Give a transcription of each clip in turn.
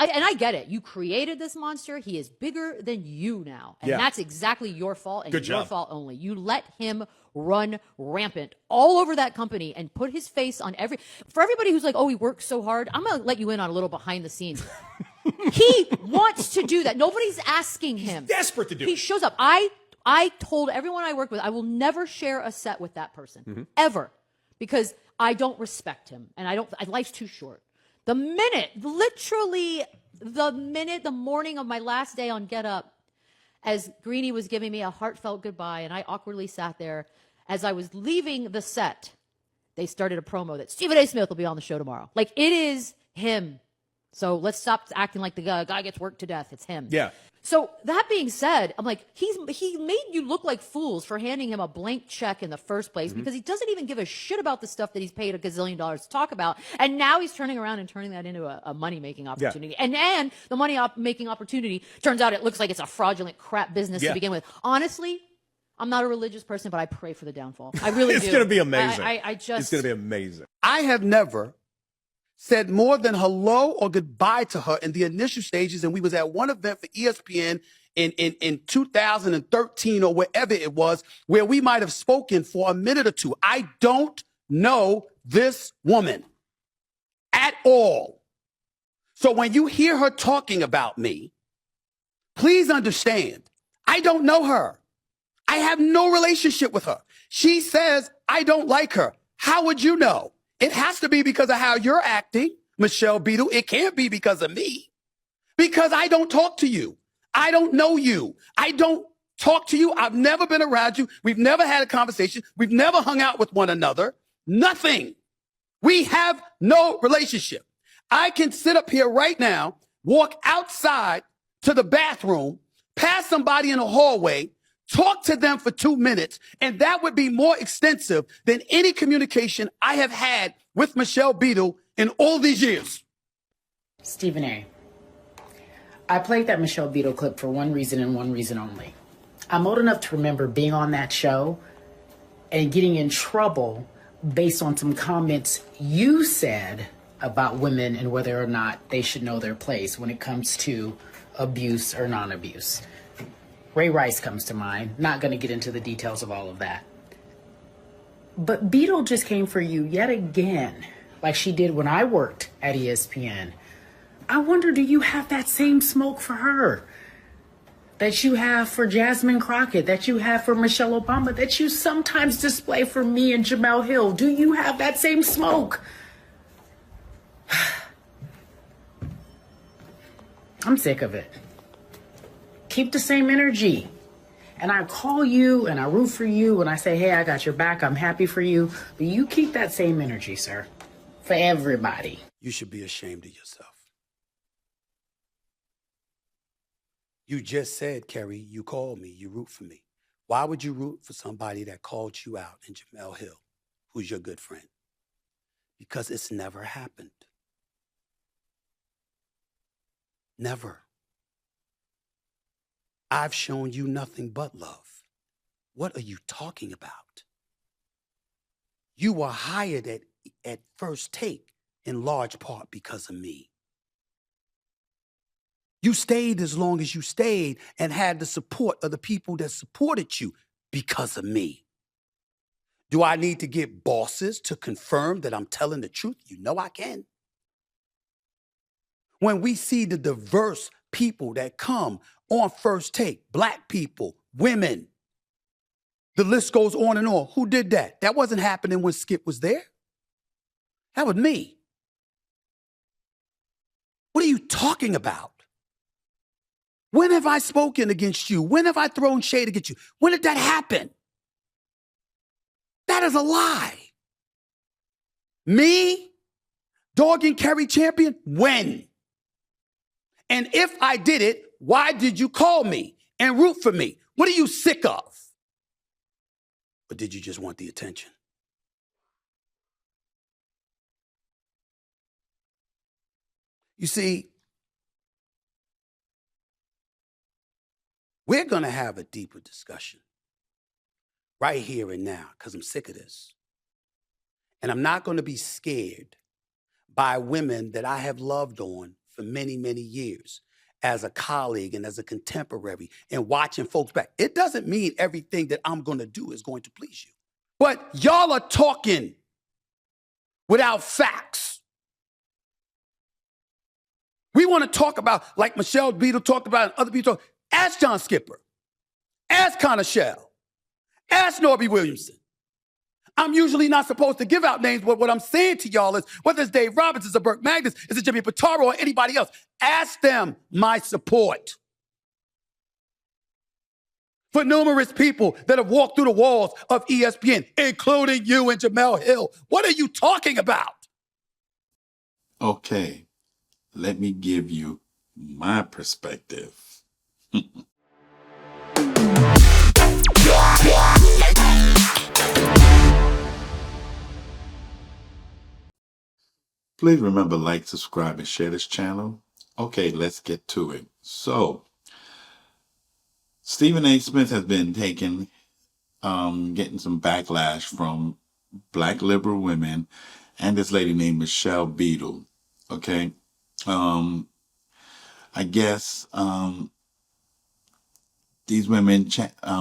I get it. You created this monster. He is bigger than you now. And that's exactly your fault and your fault only. You let him run rampant all over that company and put his face on for everybody who's like, oh, he works so hard. I'm going to let you in on a little behind the scenes. He wants to do that. Nobody's asking him. He's desperate to do it. He shows up. I told everyone I work with, I will never share a set with that person ever, because I don't respect him and life's too short. The morning of my last day on Get Up, as Greenie was giving me a heartfelt goodbye and I awkwardly sat there, as I was leaving the set, they started a promo that Stephen A. Smith will be on the show tomorrow. Like, it is him. So let's stop acting like the guy gets worked to death. It's him. Yeah. So that being said, I'm like, he made you look like fools for handing him a blank check in the first place, because he doesn't even give a shit about the stuff that he's paid $1 gazillion to talk about. And now he's turning around and turning that into a money-making opportunity. Yeah. And the money-making opportunity, turns out it looks like it's a fraudulent crap business to begin with. Honestly, I'm not a religious person, but I pray for the downfall. I really do. It's going to be amazing. It's going to be amazing. I have never said more than hello or goodbye to her in the initial stages. And we was at one event for ESPN in 2013 or wherever it was, where we might have spoken for a minute or two. I don't know this woman at all. So when you hear her talking about me, please understand, I don't know her. I have no relationship with her. She says I don't like her. How would you know? It has to be because of how you're acting, Michelle Beadle. It can't be because of me, because I don't talk to you. I don't know you. I don't talk to you. I've never been around you. We've never had a conversation. We've never hung out with one another. Nothing. We have no relationship. I can sit up here right now, walk outside to the bathroom, pass somebody in a hallway, talk to them for 2 minutes, and that would be more extensive than any communication I have had with Michelle Beadle in all these years. Stephen A., I played that Michelle Beadle clip for one reason and one reason only. I'm old enough to remember being on that show and getting in trouble based on some comments you said about women and whether or not they should know their place when it comes to abuse or non-abuse. Ray Rice comes to mind. Not going to get into the details of all of that. But Beadle just came for you yet again, like she did when I worked at ESPN. I wonder, do you have that same smoke for her that you have for Jasmine Crockett, that you have for Michelle Obama, that you sometimes display for me and Jamel Hill? Do you have that same smoke? I'm sick of it. Keep the same energy. And I call you and I root for you and I say, hey, I got your back. I'm happy for you. But you keep that same energy, sir, for everybody. You should be ashamed of yourself. You just said, Kerry, you called me, you root for me. Why would you root for somebody that called you out in Jamel Hill, who's your good friend? Because it's never happened. Never. I've shown you nothing but love. What are you talking about? You were hired at First Take in large part because of me. You stayed as long as you stayed and had the support of the people that supported you because of me. Do I need to get bosses to confirm that I'm telling the truth? You know I can. When we see the diverse people that come on First Take, black people, women, the list goes on and on. Who did that? That wasn't happening when Skip was there. That was me. What are you talking about? When have I spoken against you? When have I thrown shade against you? When did that happen? That is a lie. Me, Dog and Kerry Champion, when? And if I did it, why did you call me and root for me? What are you sick of? Or did you just want the attention? You see, we're going to have a deeper discussion right here and now because I'm sick of this. And I'm not going to be scared by women that I have loved on for for many, many years as a colleague and as a contemporary and watching folks back. It doesn't mean everything that I'm going to do is going to please you. But y'all are talking without facts. We want to talk about, like Michelle Beadle talked about and other people talk. Ask John Skipper. Ask Connor Shell. Ask Norby Williamson. I'm usually not supposed to give out names, but what I'm saying to y'all is, whether it's Dave Roberts, it's a Burke Magnus, it's a Jimmy Pitaro, or anybody else, ask them my support. For numerous people that have walked through the walls of ESPN, including you and Jamel Hill. What are you talking about? Okay, let me give you my perspective. Please remember, like, subscribe, and share this channel. Okay, let's get to it. So, Stephen A. Smith has been getting some backlash from black liberal women and this lady named Michelle Beadle. Okay, I guess these women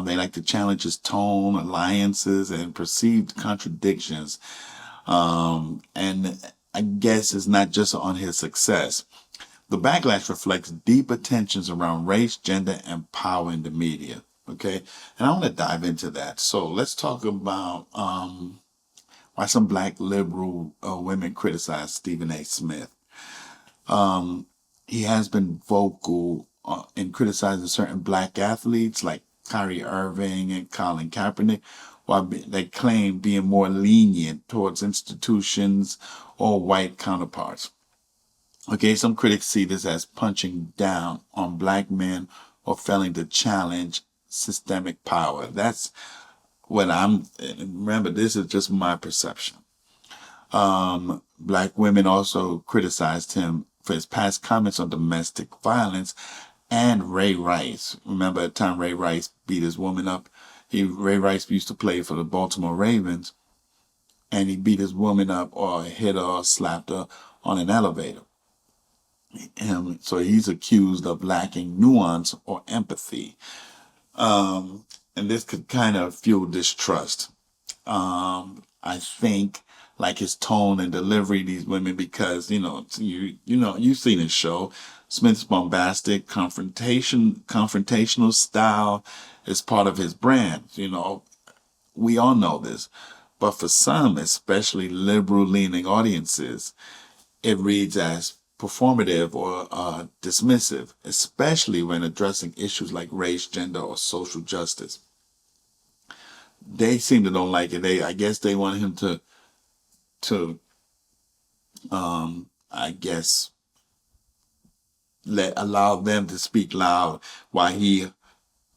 they like to challenge his tone, alliances, and perceived contradictions. And I guess it's not just on his success. The backlash reflects deep tensions around race, gender, and power in the media. Okay, and I want to dive into that. So let's talk about why some black liberal women criticize Stephen A. Smith. He has been vocal in criticizing certain black athletes like Kyrie Irving and Colin Kaepernick, while they claim being more lenient towards institutions or white counterparts. Okay, some critics see this as punching down on black men or failing to challenge systemic power. That's what remember, this is just my perception. Black women also criticized him for his past comments on domestic violence and Ray Rice. Remember at the time Ray Rice beat his woman up? Ray Rice used to play for the Baltimore Ravens, and he beat his woman up or hit her or slapped her on an elevator. So he's accused of lacking nuance or empathy. And this could kind of fuel distrust. I think, like his tone and delivery, these women, because, you've seen his show. Smith's bombastic, confrontational style is part of his brand. We all know this. But for some, especially liberal-leaning audiences, it reads as performative or dismissive, especially when addressing issues like race, gender, or social justice. They seem to don't like it. I guess they want him to allow them to speak loud while he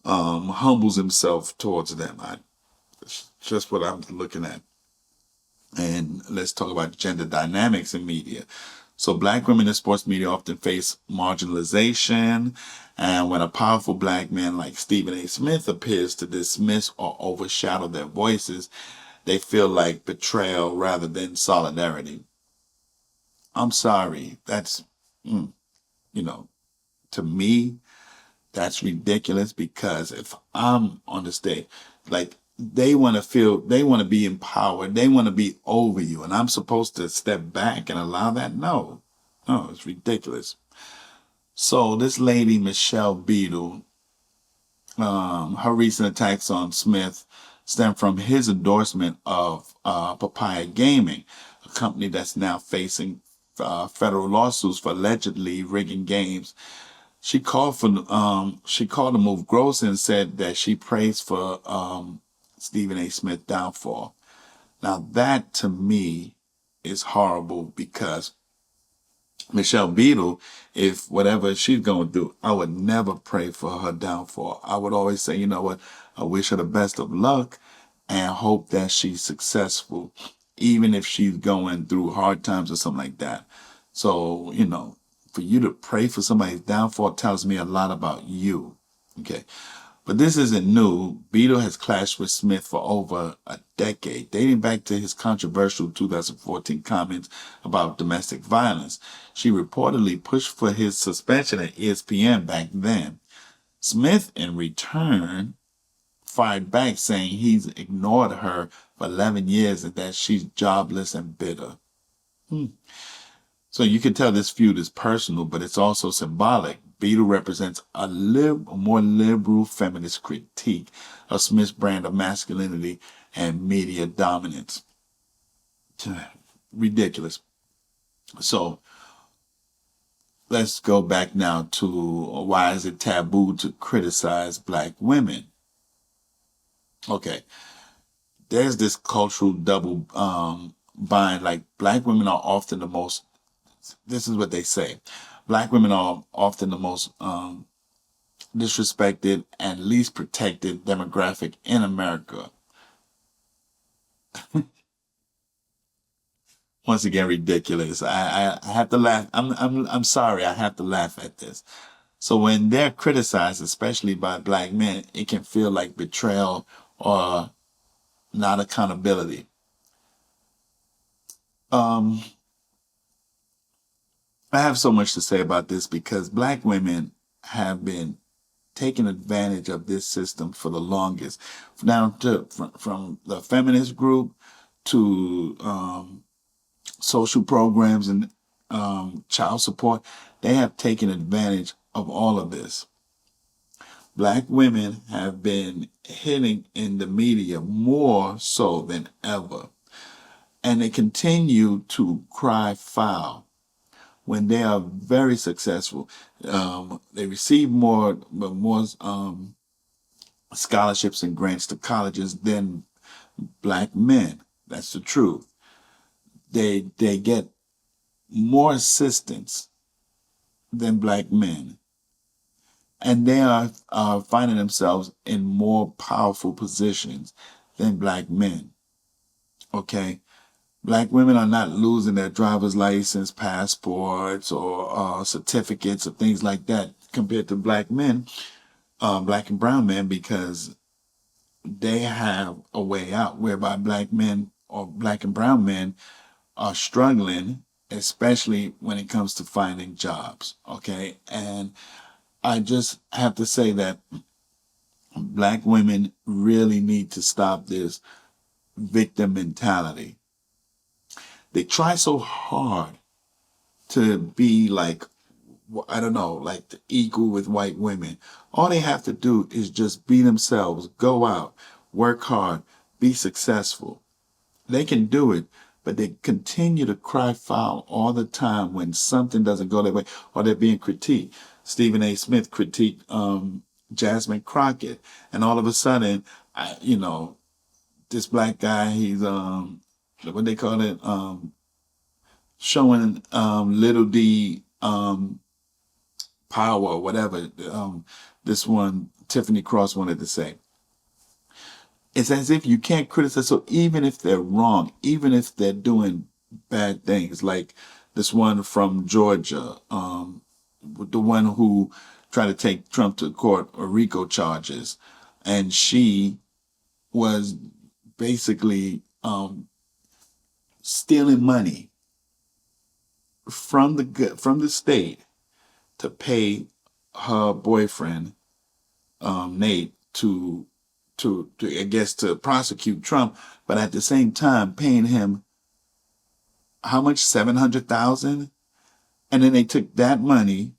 humbles himself towards them. It's just what I'm looking at. And let's talk about gender dynamics in media. So black women in sports media often face marginalization, and when a powerful black man like Stephen A. Smith appears to dismiss or overshadow their voices, they feel like betrayal rather than solidarity. I'm sorry. That's, to me, that's ridiculous, because if I'm on the stage, like, they want to be empowered. They want to be over you. And I'm supposed to step back and allow that? No, it's ridiculous. So this lady, Michelle Beadle, her recent attacks on Smith stem from his endorsement of Papaya Gaming, a company that's now facing federal lawsuits for allegedly rigging games. She called the move gross and said that she prays for Stephen A. Smith's downfall. Now that, to me, is horrible, because Michelle Beadle, if whatever she's going to do, I would never pray for her downfall. I would always say, you know what, I wish her the best of luck and hope that she's successful, even if she's going through hard times or something like that. So, for you to pray for somebody's downfall tells me a lot about you. Okay. But this isn't new. Beadle has clashed with Smith for over a decade, dating back to his controversial 2014 comments about domestic violence. She reportedly pushed for his suspension at ESPN back then. Smith, in return, fired back, saying he's ignored her for 11 years and that she's jobless and bitter. So you can tell this feud is personal, but it's also symbolic. Beadle represents a more liberal feminist critique of Smith's brand of masculinity and media dominance. Ridiculous. So let's go back now to why is it taboo to criticize black women? Okay. There's this cultural double bind. Like, black women are often the most, this is what they say, black women are often the most disrespected and least protected demographic in America. Once again, ridiculous. I have to laugh. I'm sorry. I have to laugh at this. So when they're criticized, especially by black men, it can feel like betrayal or not accountability. I have so much to say about this because black women have been taking advantage of this system for the longest. Now, from the feminist group to social programs and child support, they have taken advantage of all of this. Black women have been hitting in the media more so than ever, and they continue to cry foul when they are very successful. They receive more scholarships and grants to colleges than black men. That's the truth. They get more assistance than black men. And they are finding themselves in more powerful positions than black men. Okay? Black women are not losing their driver's license, passports, or certificates or things like that compared to black men, black and brown men, because they have a way out whereby black men or black and brown men are struggling, especially when it comes to finding jobs. Okay? And I just have to say that black women really need to stop this victim mentality. They try so hard to be like, I don't know, like the equal with white women. All they have to do is just be themselves, go out, work hard, be successful. They can do it, but they continue to cry foul all the time when something doesn't go their way or they're being critiqued. Stephen A. Smith critiqued Jasmine Crockett, and all of a sudden, this black guy, he's what they call it, showing little D power or whatever. This one, Tiffany Cross wanted to say. It's as if you can't criticize. So even if they're wrong, even if they're doing bad things, like this one from Georgia, the one who tried to take Trump to court or RICO charges, and she was basically stealing money from the state to pay her boyfriend Nate to I guess to prosecute Trump, but at the same time paying him how much? $700,000, and then they took that money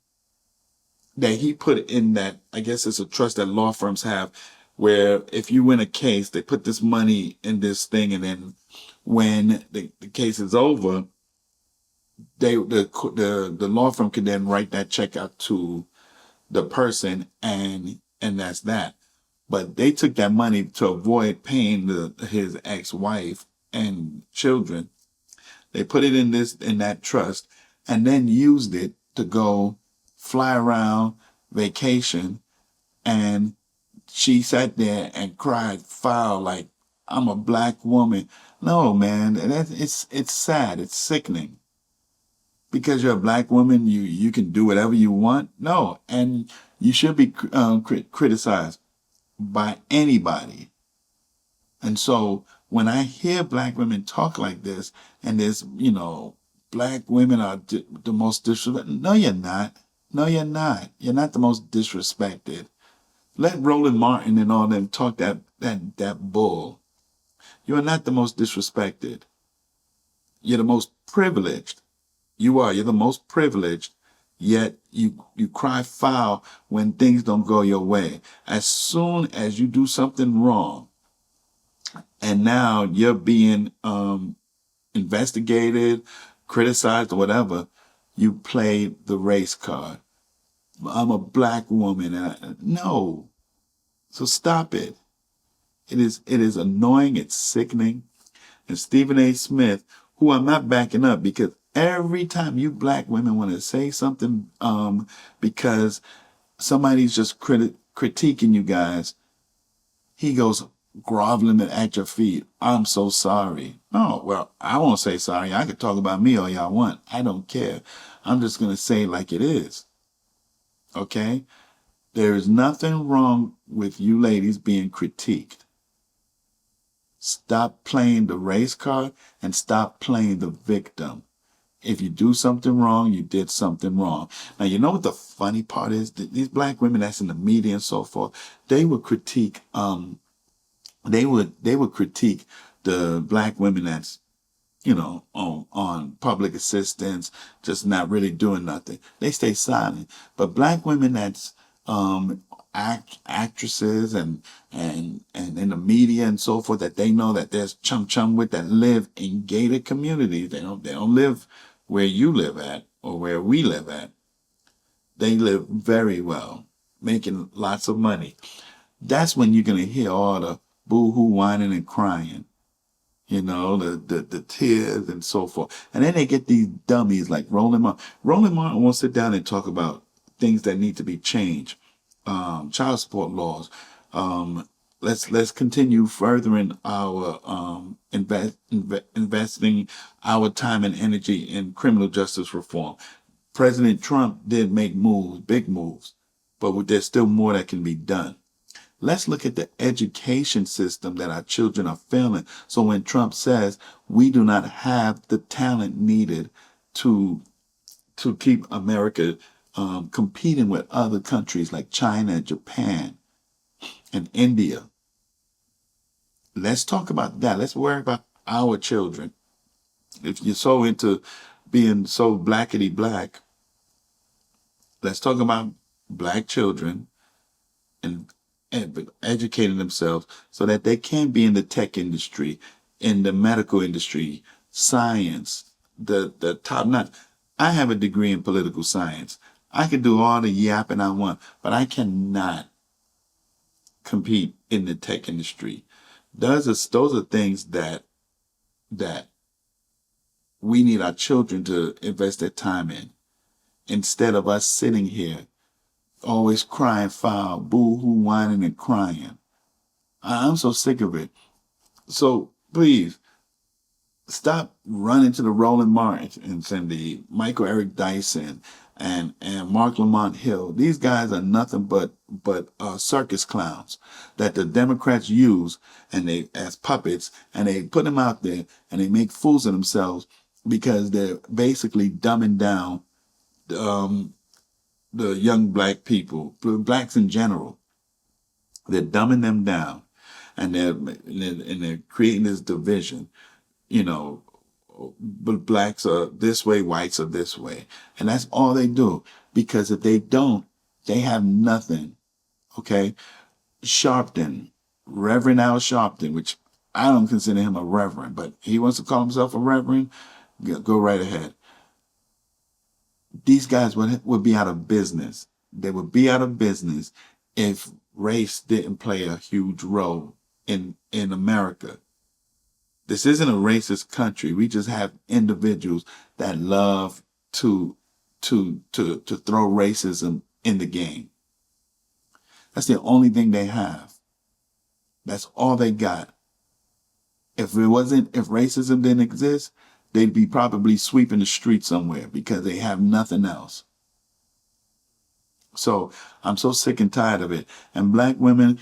that he put in that, I guess it's a trust that law firms have, where if you win a case, they put this money in this thing, and then when the case is over, the law firm can then write that check out to the person, and that's that. But they took that money to avoid paying his ex-wife and children. They put it in that trust, and then used it to go fly around, vacation, and she sat there and cried foul like, I'm a black woman. No, man, it's sad. It's sickening. Because you're a black woman, you can do whatever you want. No, and you should be criticized. by anybody. And so when I hear black women talk like this, and there's, black women are the most disrespected. No, you're not. No, you're not. You're not the most disrespected. Let Roland Martin and all them talk that bull. You are not the most disrespected. You're the most privileged. You are. You're the most privileged. Yet you cry foul when things don't go your way. As soon as you do something wrong, and now you're being investigated, criticized, or whatever, you play the race card. I'm a black woman. No. So stop it. It is annoying. It's sickening. And Stephen A. Smith, who I'm not backing up, because every time you black women want to say something, because somebody's just critiquing you guys, he goes groveling at your feet. I'm so sorry. Oh, well, I won't say sorry. I could talk about me all y'all want. I don't care. I'm just going to say it like it is. Okay? There is nothing wrong with you ladies being critiqued. Stop playing the race card and stop playing the victim. If you do something wrong, you did something wrong. Now, you know what the funny part is? These black women that's in the media and so forth, they would critique, they would critique the black women that's, on public assistance, just not really doing nothing. They stay silent. But black women that's, actresses and in the media and so forth, that they know that there's chum with, that live in gated communities. They don't live where you live at or where we live at. They live very well, making lots of money. That's when you're going to hear all the boo-hoo whining and crying, the tears and so forth. And then they get these dummies like Roland Martin. Roland Martin won't sit down and talk about things that need to be changed. Child support laws. Let's continue furthering our investing our time and energy in criminal justice reform. President Trump did make moves, big moves, but there's still more that can be done. Let's look at the education system that our children are failing. So when Trump says we do not have the talent needed to keep America competing with other countries like China, Japan, and India. Let's talk about that. Let's worry about our children. If you're so into being so blackety black, let's talk about black children and educating themselves so that they can be in the tech industry, in the medical industry, science, the top notch. I have a degree in political science. I can do all the yapping I want, but I cannot compete in the tech industry. Those are things that we need our children to invest their time in, instead of us sitting here always crying foul, boo-hoo, whining and crying. I'm so sick of it. So please, stop running to the Roland Martins and the Michael Eric Dyson and Mark Lamont Hill. These guys are nothing but circus clowns that the Democrats use as puppets, and they put them out there and they make fools of themselves because they're basically dumbing down the young black people, blacks in general. They're dumbing them down, and they're creating this division. But blacks are this way, whites are this way. And that's all they do. Because if they don't, they have nothing. Okay? Sharpton, Reverend Al Sharpton, which I don't consider him a reverend, but he wants to call himself a reverend, go right ahead. These guys would be out of business. They would be out of business if race didn't play a huge role in America. This isn't a racist country. We just have individuals that love to throw racism in the game. That's the only thing they have. That's all they got. If racism didn't exist, they'd be probably sweeping the street somewhere because they have nothing else. So I'm so sick and tired of it. And black women,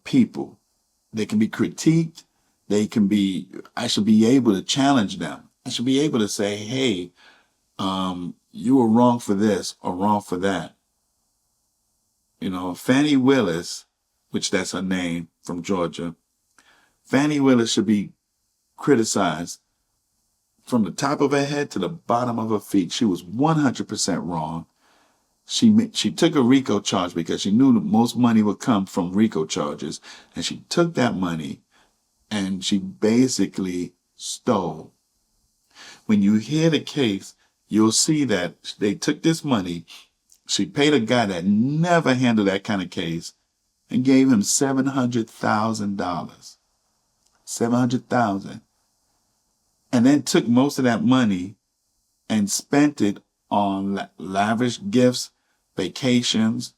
people. They can be critiqued. I should be able to challenge them. I should be able to say, hey, you were wrong for this or wrong for that. Fannie Willis, which that's her name, from Georgia. Fannie Willis should be criticized from the top of her head to the bottom of her feet. She was 100% wrong. She took a RICO charge because she knew the most money would come from RICO charges, and she took that money and she basically stole. When you hear the case, you'll see that they took this money. She paid a guy that never handled that kind of case and gave him $700,000. $700,000. And then took most of that money and spent it on lavish gifts, vacations.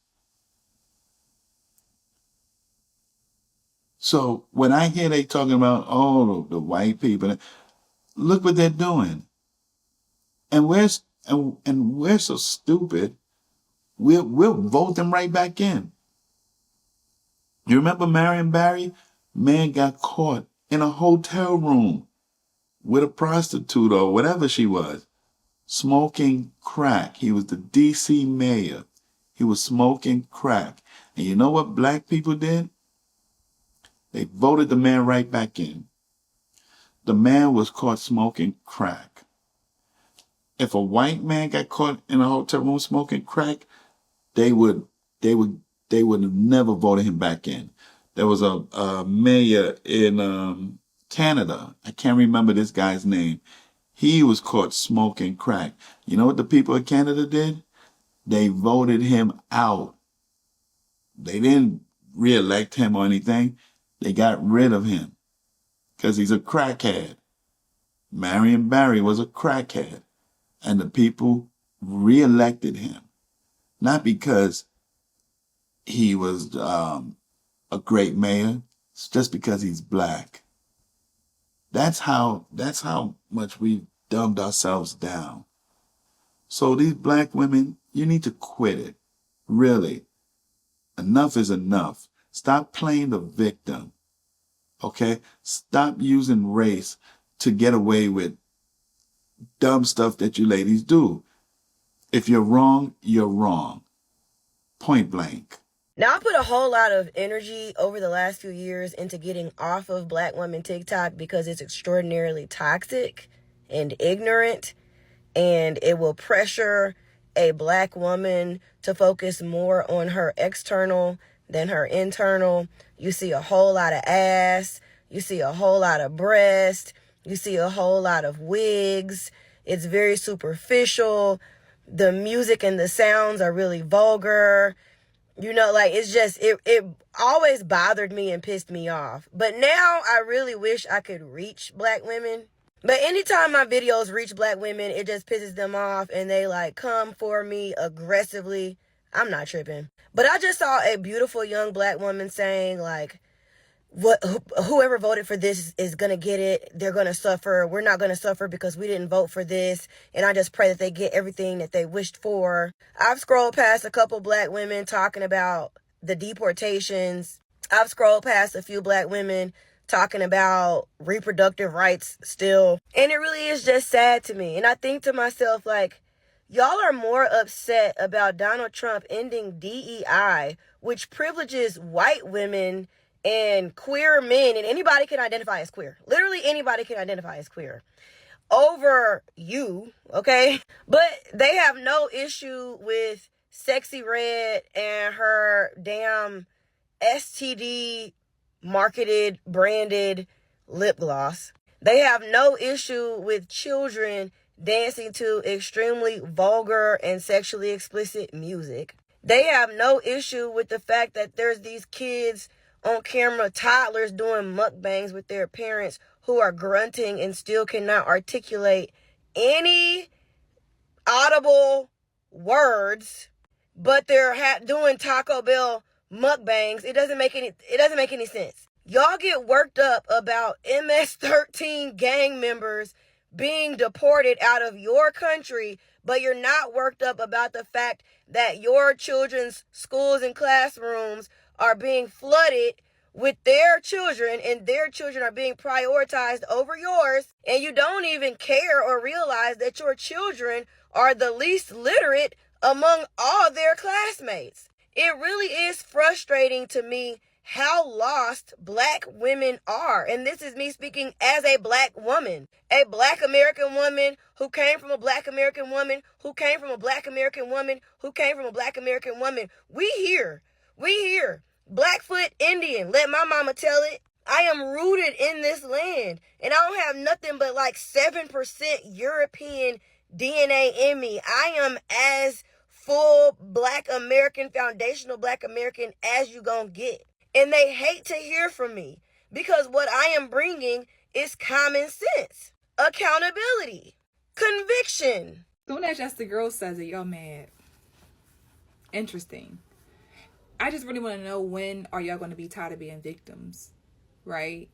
So when I hear they talking about, the white people, look what they're doing. And we're so stupid, we'll vote them right back in. You remember Marion Barry? Man got caught in a hotel room with a prostitute or whatever she was, smoking crack. He was the DC mayor. He was smoking crack. And you know what black people did? They voted the man right back in. The man was caught smoking crack. If a white man got caught in a hotel room smoking crack, they would have never voted him back in. There was a mayor in Canada. I can't remember this guy's name. He was caught smoking crack. You know what the people of Canada did? They voted him out. They didn't re-elect him or anything. They got rid of him because he's a crackhead. Marion Barry was a crackhead, and the people re-elected him. Not because he was a great mayor. It's just because he's black. That's how much we've dumbed ourselves down. So these black women, you need to quit it. Really. Enough is enough. Stop playing the victim. Okay? Stop using race to get away with dumb stuff that you ladies do. If you're wrong, you're wrong. Point blank. Now, I put a whole lot of energy over the last few years into getting off of Black women TikTok because it's extraordinarily toxic and ignorant, and it will pressure a Black woman to focus more on her external than her internal. You see a whole lot of ass. You see a whole lot of breast. You see a whole lot of wigs. It's very superficial. The music and the sounds are really vulgar. It's just, it always bothered me and pissed me off. But now I really wish I could reach Black women. But anytime my videos reach Black women, it just pisses them off and they come for me aggressively. I'm not tripping. But I just saw a beautiful young Black woman saying whoever voted for this is going to get it. They're going to suffer. We're not going to suffer because we didn't vote for this. And I just pray that they get everything that they wished for. I've scrolled past a couple Black women talking about the deportations. I've scrolled past a few Black women talking about reproductive rights still. And it really is just sad to me. And I think to myself, y'all are more upset about Donald Trump ending DEI, which privileges white women and queer men, and anybody can identify as queer. Literally anybody can identify as queer. Over you, okay? But they have no issue with Sexy Red and her damn STD marketed, branded lip gloss. They have no issue with children dancing to extremely vulgar and sexually explicit music. They have no issue with the fact that there's these kids on camera, toddlers doing mukbangs with their parents who are grunting and still cannot articulate any audible words, but they're doing Taco Bell mukbangs. It doesn't make any sense. Y'all get worked up about MS-13 gang members being deported out of your country, but you're not worked up about the fact that your children's schools and classrooms are being flooded with their children, and their children are being prioritized over yours, and you don't even care or realize that your children are the least literate among all their classmates. It really is frustrating to me how lost Black women are. And this is me speaking as a Black woman, a Black American woman who came from a Black American woman, who came from a Black American woman, who came from a Black American woman. We here. Blackfoot Indian, let my mama tell it. I am rooted in this land, and I don't have nothing but like 7% European DNA in me. I am as full Black American, foundational Black American as you gonna get. And they hate to hear from me because what I am bringing is common sense, accountability, conviction. Soon as just the girl says it, y'all mad. Interesting. I just really want to know, when are y'all going to be tired of being victims, right?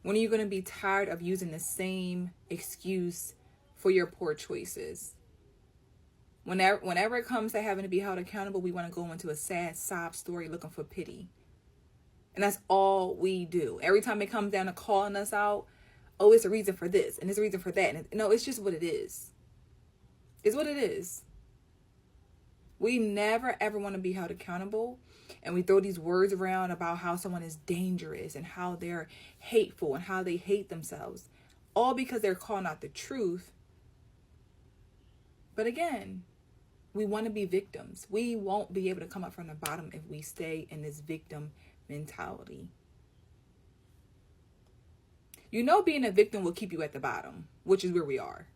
When are you going to be tired of using the same excuse for your poor choices? Whenever it comes to having to be held accountable, we want to go into a sad sob story looking for pity. And that's all we do. Every time it comes down to calling us out, oh, it's a reason for this and it's a reason for that. And no, it's just what it is. It's what it is. We never, ever want to be held accountable. And we throw these words around about how someone is dangerous and how they're hateful and how they hate themselves. All because they're calling out the truth. But again, we want to be victims. We won't be able to come up from the bottom if we stay in this victim mentality. You know, being a victim will keep you at the bottom, which is where we are.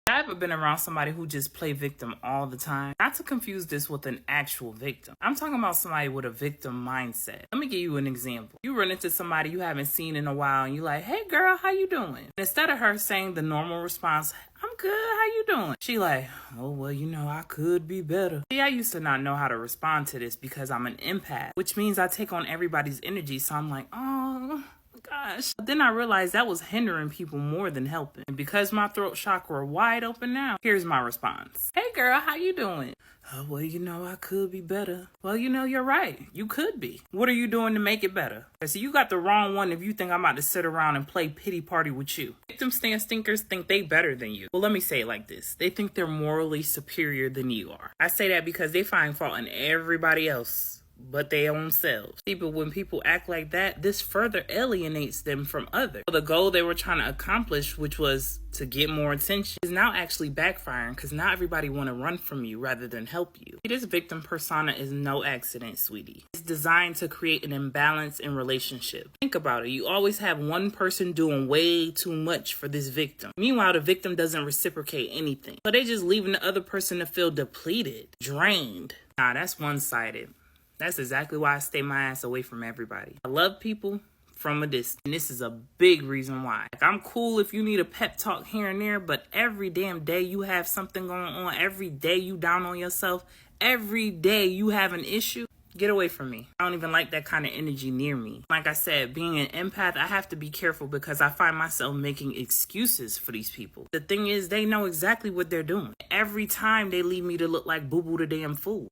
I haven't been around somebody who just play victim all the time. Not to confuse this with an actual victim. I'm talking about somebody with a victim mindset. Let me give you an example. You run into somebody you haven't seen in a while and you're like, hey girl, how you doing? And instead of her saying the normal response, I'm good, how you doing? She like, oh, well, you know, I could be better. See, I used to not know how to respond to this because I'm an empath, which means I take on everybody's energy. So I'm like, oh, gosh. But then I realized that was hindering people more than helping. And because my throat chakra wide open now, here's my response. Hey girl, how you doing? Oh, well, you know, I could be better. Well, you know, you're right. You could be. What are you doing to make it better? So you got the wrong one if you think I'm about to sit around and play pity party with you. Victim stand stinkers think they better than you. Well, let me say it like this. They think they're morally superior than you are. I say that because they find fault in everybody else but their own selves. See, but when people act like that, this further alienates them from others. So the goal they were trying to accomplish, which was to get more attention, is now actually backfiring because now everybody want to run from you rather than help you. See, this victim persona is no accident, sweetie. It's designed to create an imbalance in relationships. Think about it. You always have one person doing way too much for this victim. Meanwhile, the victim doesn't reciprocate anything. So they just leaving the other person to feel depleted, drained. Nah, that's one-sided. That's exactly why I stay my ass away from everybody. I love people from a distance. And this is a big reason why. Like, I'm cool if you need a pep talk here and there, but every damn day you have something going on, every day you down on yourself, every day you have an issue, get away from me. I don't even like that kind of energy near me. Like I said, being an empath, I have to be careful because I find myself making excuses for these people. The thing is, they know exactly what they're doing. Every time they leave me to look like boo-boo the damn fool.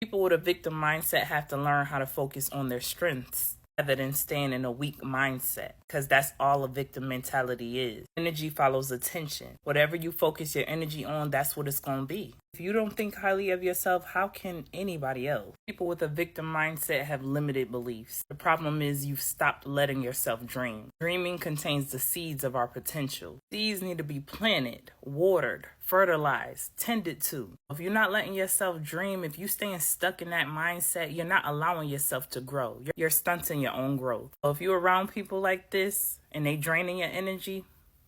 People with a victim mindset have to learn how to focus on their strengths rather than staying in a weak mindset, because that's all a victim mentality is. Energy follows attention. Whatever you focus your energy on, that's what it's going to be. If you don't think highly of yourself, how can anybody else? People with a victim mindset have limited beliefs. The problem is you've stopped letting yourself dream. Dreaming contains the seeds of our potential. Seeds need to be planted, watered, fertilized, tended to. If you're not letting yourself dream, if you're staying stuck in that mindset, you're not allowing yourself to grow. You're stunting your own growth. So if you're around people like this and they draining your energy,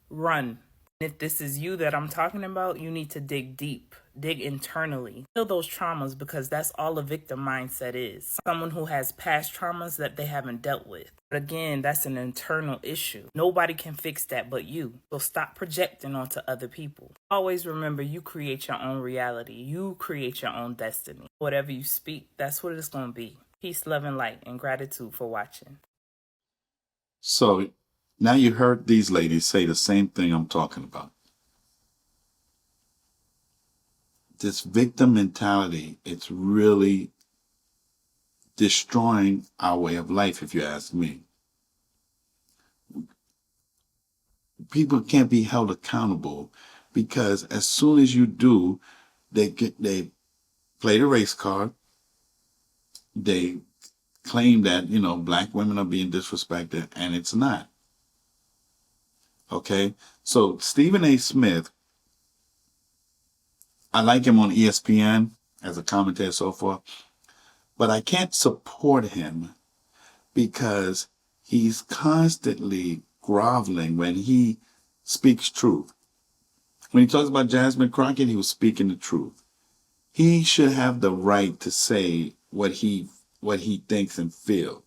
run. If this is you that I'm talking about, you need to dig deep. Dig internally. Heal those traumas because that's all a victim mindset is. Someone who has past traumas that they haven't dealt with. But again, that's an internal issue. Nobody can fix that but you. So stop projecting onto other people. Always remember, you create your own reality. You create your own destiny. Whatever you speak, that's what it's going to be. Peace, love, and light, and gratitude for watching. So now you heard these ladies say the same thing I'm talking about. This victim mentality, it's really destroying our way of life, if you ask me. People can't be held accountable because as soon as you do, they play the race card. They claim that, black women are being disrespected, and it's not. Okay? So Stephen A. Smith, I like him on ESPN as a commentator and so forth, but I can't support him because he's constantly groveling when he speaks truth. When he talks about Jasmine Crockett, he was speaking the truth. He should have the right to say what he thinks and feels.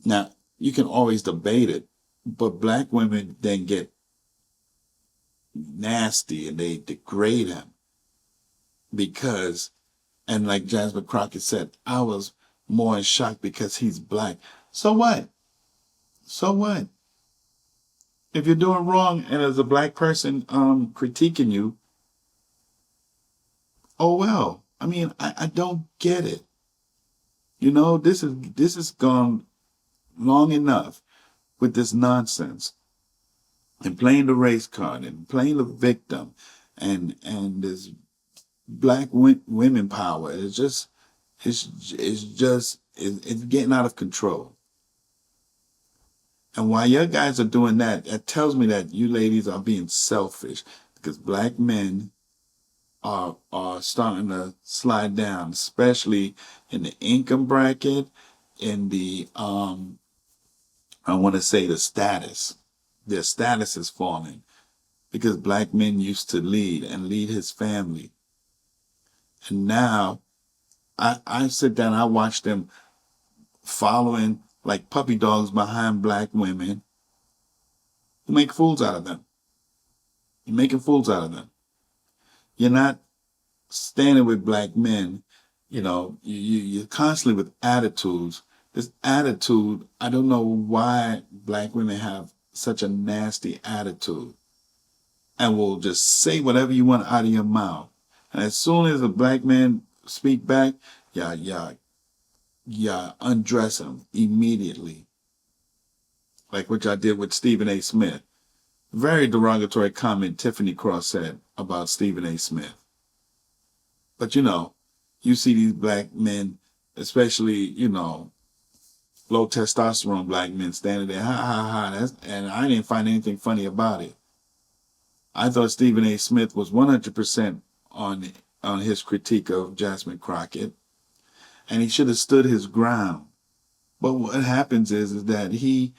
Now, you can always debate it, but black women then get nasty and they degrade him because, and like Jasmine Crockett said, I was more in shock because he's black. So what? So what? If you're doing wrong and as a black person critiquing you, oh well. I mean, I don't get it. This is gone long enough with this nonsense and playing the race card and playing the victim and this black women power. It's getting out of control. And while your guys are doing that, it tells me that you ladies are being selfish because black men are starting to slide down, especially in the income bracket, in the I want to say the status. Their status is falling because black men used to lead and lead his family. And now I sit down, I watch them following like puppy dogs behind black women who make fools out of them. You're making fools out of them. You're not standing with black men. You're constantly with attitudes. This attitude, I don't know why black women have such a nasty attitude and will just say whatever you want out of your mouth. And as soon as a black man speak back, undress him immediately. Like what y'all did with Stephen A. Smith. Very derogatory comment Tiffany Cross said about Stephen A. Smith. But you see these black men, especially, low testosterone black men standing there, ha ha ha, and I didn't find anything funny about it. I thought Stephen A. Smith was 100% on his critique of Jasmine Crockett, and he should have stood his ground. But what happens is that he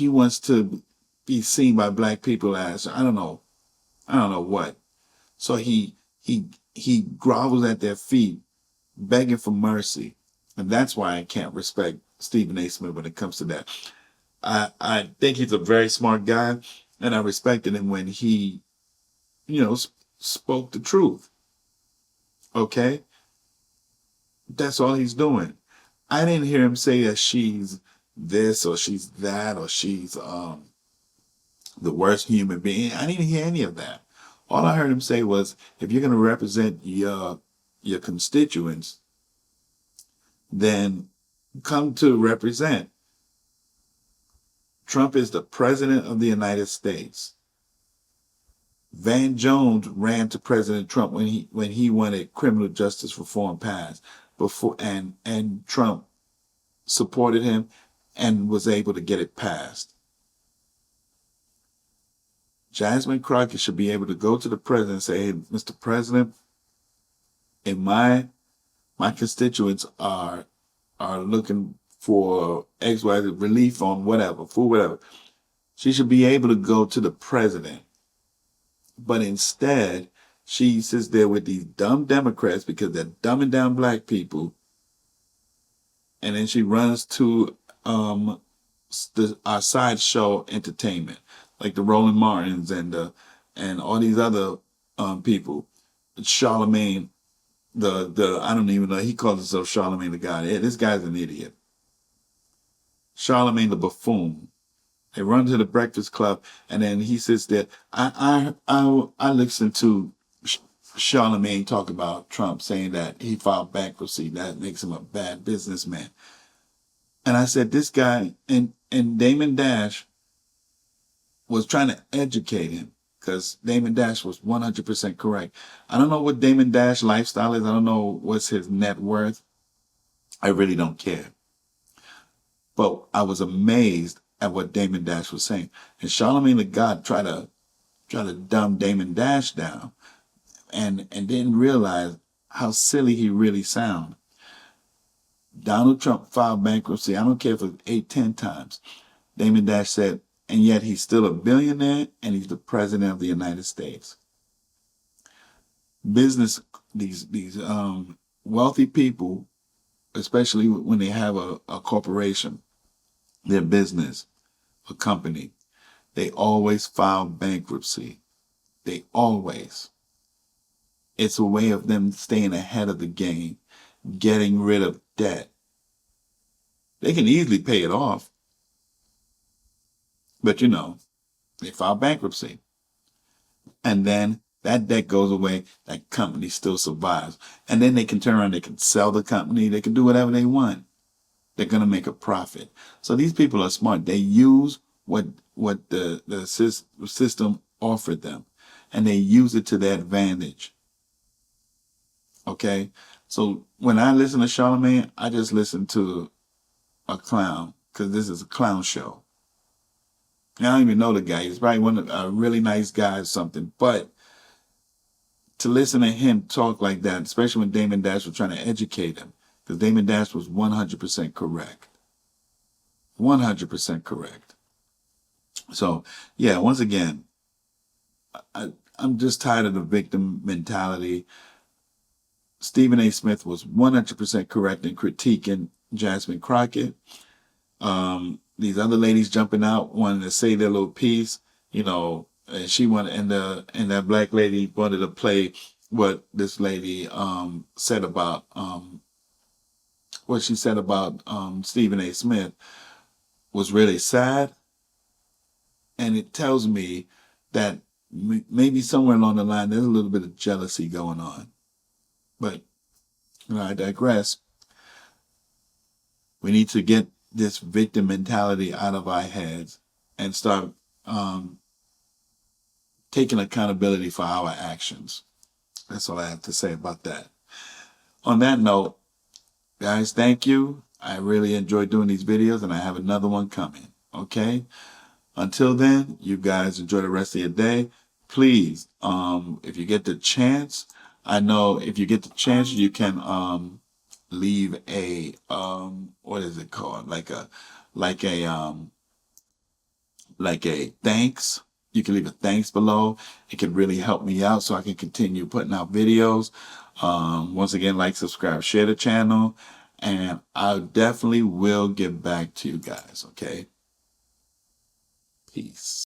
wants to be seen by black people as I don't know what. So he grovels at their feet, begging for mercy. And that's why I can't respect Stephen A. Smith when it comes to that. I think he's a very smart guy, and I respected him when he, spoke the truth. Okay? That's all he's doing. I didn't hear him say that she's this or she's that or she's the worst human being. I didn't hear any of that. All I heard him say was, if you're going to represent your constituents, then come to represent. Trump is the president of the United States. Van Jones ran to President Trump when he wanted criminal justice reform passed before, and Trump supported him and was able to get it passed. Jasmine Crockett should be able to go to the president and say, hey, Mr. President, in my constituents are looking for XYZ relief on whatever, food, whatever. She should be able to go to the president. But instead, she sits there with these dumb Democrats because they're dumbing down black people. And then she runs to our sideshow entertainment, like the Roland Martins and all these other people. Charlemagne, I don't even know, he calls himself Charlemagne the God. This guy's an idiot. Charlemagne the buffoon. They run to the Breakfast Club, and then he sits there. I listen to Charlemagne talk about Trump saying that he filed bankruptcy, that makes him a bad businessman. And I said, this guy, and Damon Dash was trying to educate him, because Damon Dash was 100% correct. I don't know what Damon Dash lifestyle is. I don't know what's his net worth. I really don't care. But I was amazed at what Damon Dash was saying. And Charlemagne the God tried to dumb Damon Dash down, and didn't realize how silly he really sounded. Donald Trump filed bankruptcy. I don't care if it was 8, 10 times. Damon Dash said, and yet he's still a billionaire and he's the president of the United States. Business, these wealthy people, especially when they have a corporation, their business, a company, they always file bankruptcy. They always. It's a way of them staying ahead of the game, getting rid of debt. They can easily pay it off. But they file bankruptcy. And then that debt goes away. That company still survives. And then they can turn around, they can sell the company, they can do whatever they want. They're going to make a profit. So these people are smart. They use what the system offered them, and they use it to their advantage. Okay? So when I listen to Charlemagne, I just listen to a clown, because this is a clown show. I don't even know the guy. He's probably a really nice guy or something. But to listen to him talk like that, especially when Damon Dash was trying to educate him, because Damon Dash was 100% correct. 100% correct. So, yeah, once again, I'm just tired of the victim mentality. Stephen A. Smith was 100% correct in critiquing Jasmine Crockett. These other ladies jumping out wanting to say their little piece, and she wanted, and that black lady wanted to play what this lady said about what she said about Stephen A. Smith was really sad, and it tells me that maybe somewhere along the line there's a little bit of jealousy going on. But I digress. We need to get this victim mentality out of our heads and start taking accountability for our actions. That's all I have to say about that. On that note, guys, thank you. I really enjoy doing these videos, and I have another one coming. Okay? Until then, you guys enjoy the rest of your day. Please, if you get the chance, I know if you get the chance, you can leave a what is it called? Like a thanks. You can leave a thanks below. It can really help me out so I can continue putting out videos. Once again, like, subscribe, share the channel, and I definitely will get back to you guys. Okay? Peace.